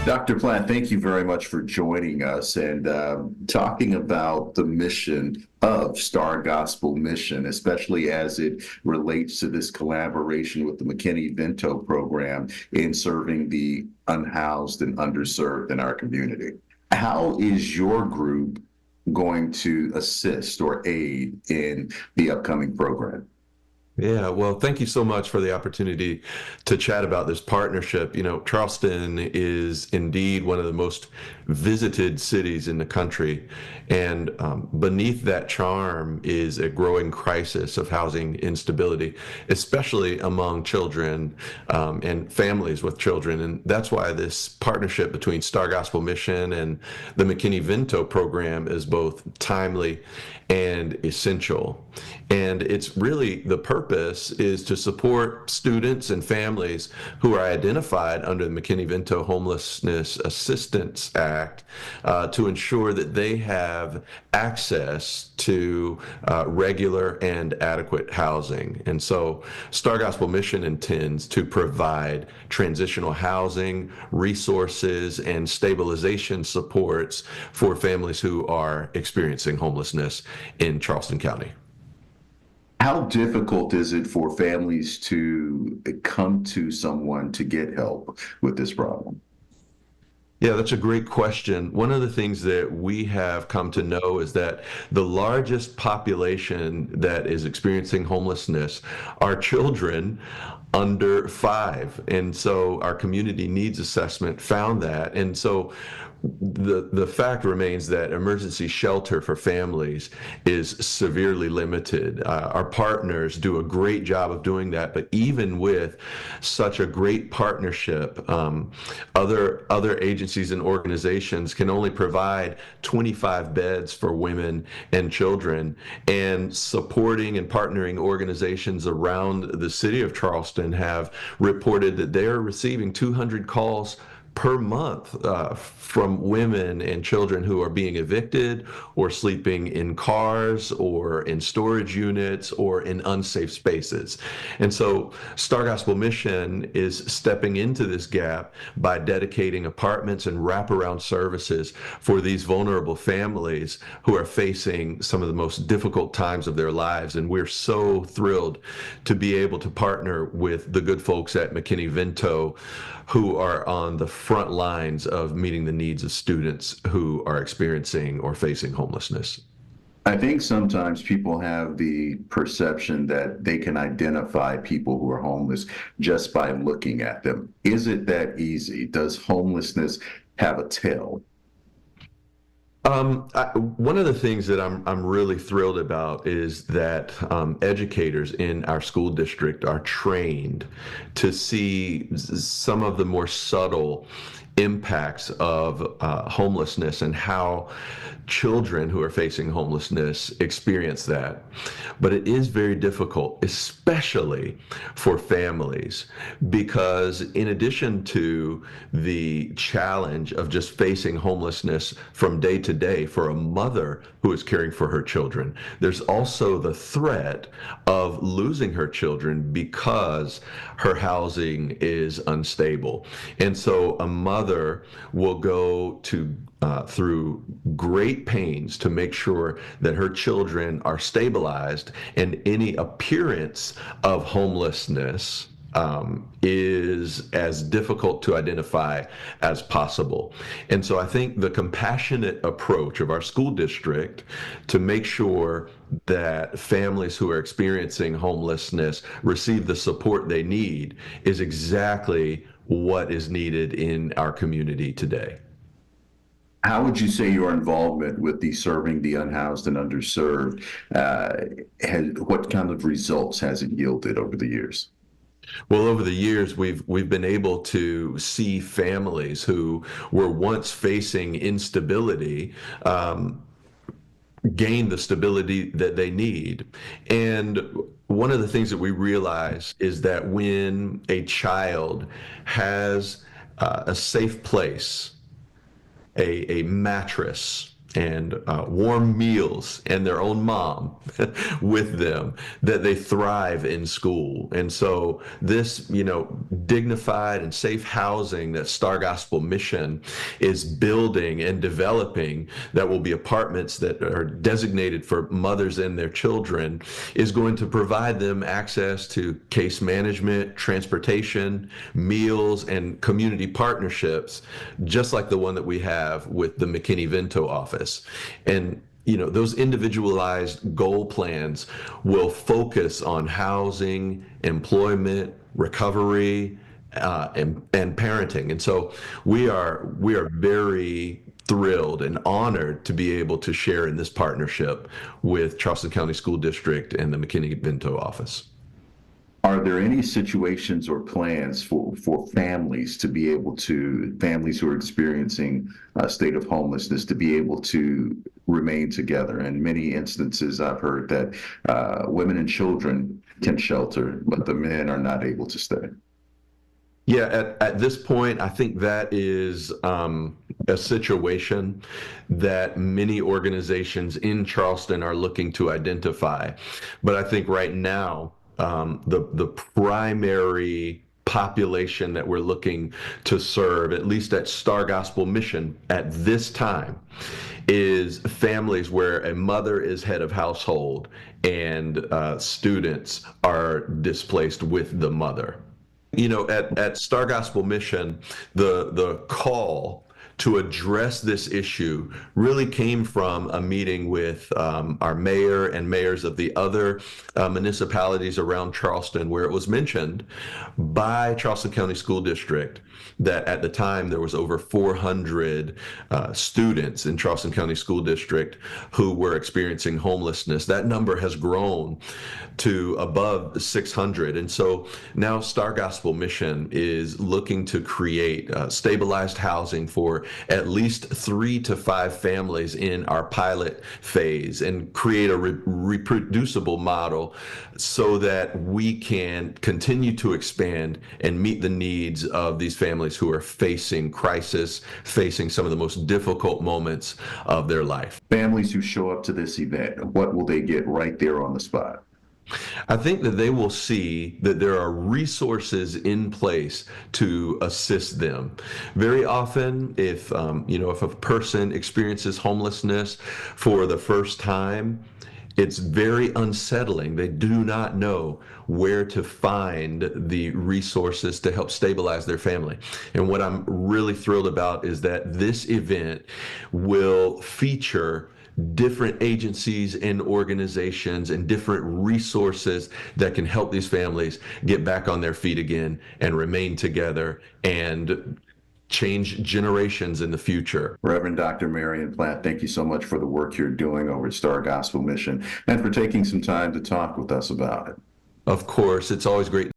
Dr. Platt, thank you very much for joining us and talking about the mission of Star Gospel Mission, especially as it relates to this collaboration with the McKinney-Vento program in serving the unhoused and underserved in our community. How is your group going to assist or aid in the upcoming program? Yeah, well, thank you so much for the opportunity to chat about this partnership. You know, Charleston is indeed one of the most visited cities in the country. And beneath that charm is a growing crisis of housing instability, especially among children and families with children. And that's why this partnership between Star Gospel Mission and the McKinney-Vento program is both timely and essential. And it's really the purpose is to support students and families who are identified under the McKinney-Vento Homelessness Assistance Act to ensure that they have access to regular and adequate housing. And so Star Gospel Mission intends to provide transitional housing, resources, and stabilization supports for families who are experiencing homelessness in Charleston County. How difficult is it for families to come to someone to get help with this problem? Yeah, that's a great question. One of the things that we have come to know is that the largest population that is experiencing homelessness are children under 5. And so our community needs assessment found that. And so the fact remains that emergency shelter for families is severely limited. Our partners do a great job of doing that, but even with such a great partnership, other agencies and organizations can only provide 25 beds for women and children. And supporting and partnering organizations around the city of Charleston have reported that they are receiving 200 calls per month from women and children who are being evicted or sleeping in cars or in storage units or in unsafe spaces. And so Star Gospel Mission is stepping into this gap by dedicating apartments and wraparound services for these vulnerable families who are facing some of the most difficult times of their lives. And we're so thrilled to be able to partner with the good folks at McKinney-Vento who are on the front lines of meeting the needs of students who are experiencing or facing homelessness. I think sometimes people have the perception that they can identify people who are homeless just by looking at them. Is it that easy? Does homelessness have a tail? One of the things that I'm really thrilled about is that educators in our school district are trained to see some of the more subtle impacts of homelessness and how children who are facing homelessness experience that. But it is very difficult, especially for families, because in addition to the challenge of just facing homelessness from day to day for a mother who is caring for her children, there's also the threat of losing her children because her housing is unstable. And so a mother will go to through great pains to make sure that her children are stabilized, and any appearance of homelessness is as difficult to identify as possible. And so I think the compassionate approach of our school district to make sure that families who are experiencing homelessness receive the support they need is exactly what is needed in our community today. How would you say your involvement with the Serving the Unhoused and Underserved, what kind of results has it yielded over the years? Well, over the years, we've been able to see families who were once facing instability gain the stability that they need. And one of the things that we realize is that when a child has a safe place, a mattress, and warm meals and their own mom with them, that they thrive in school. And so this, dignified and safe housing that Star Gospel Mission is building and developing, that will be apartments that are designated for mothers and their children, is going to provide them access to case management, transportation, meals, and community partnerships, just like the one that we have with the McKinney-Vento office. And those individualized goal plans will focus on housing, employment, recovery, and parenting. And so we are very thrilled and honored to be able to share in this partnership with Charleston County School District and the McKinney-Vento office. Are there any situations or plans for families to be able to, families who are experiencing a state of homelessness, to be able to remain together? In many instances, I've heard that women and children can shelter, but the men are not able to stay. Yeah, at this point, I think that is a situation that many organizations in Charleston are looking to identify. But I think right now, the primary population that we're looking to serve, at least at Star Gospel Mission at this time, is families where a mother is head of household and students are displaced with the mother. At Star Gospel Mission, the call to address this issue really came from a meeting with our mayor and mayors of the other municipalities around Charleston, where it was mentioned by Charleston County School District that at the time there was over 400 students in Charleston County School District who were experiencing homelessness. That number has grown to above 600. And so now Star Gospel Mission is looking to create stabilized housing for at least 3 to 5 families in our pilot phase, and create a reproducible model so that we can continue to expand and meet the needs of these families who are facing crisis, facing some of the most difficult moments of their life. Families who show up to this event, what will they get right there on the spot? I think that they will see that there are resources in place to assist them. Very often, if a person experiences homelessness for the first time, it's very unsettling. They do not know where to find the resources to help stabilize their family. And what I'm really thrilled about is that this event will feature different agencies and organizations and different resources that can help these families get back on their feet again and remain together and change generations in the future. Reverend Dr. Marion Platt, thank you so much for the work you're doing over at Star Gospel Mission and for taking some time to talk with us about it. Of course, it's always great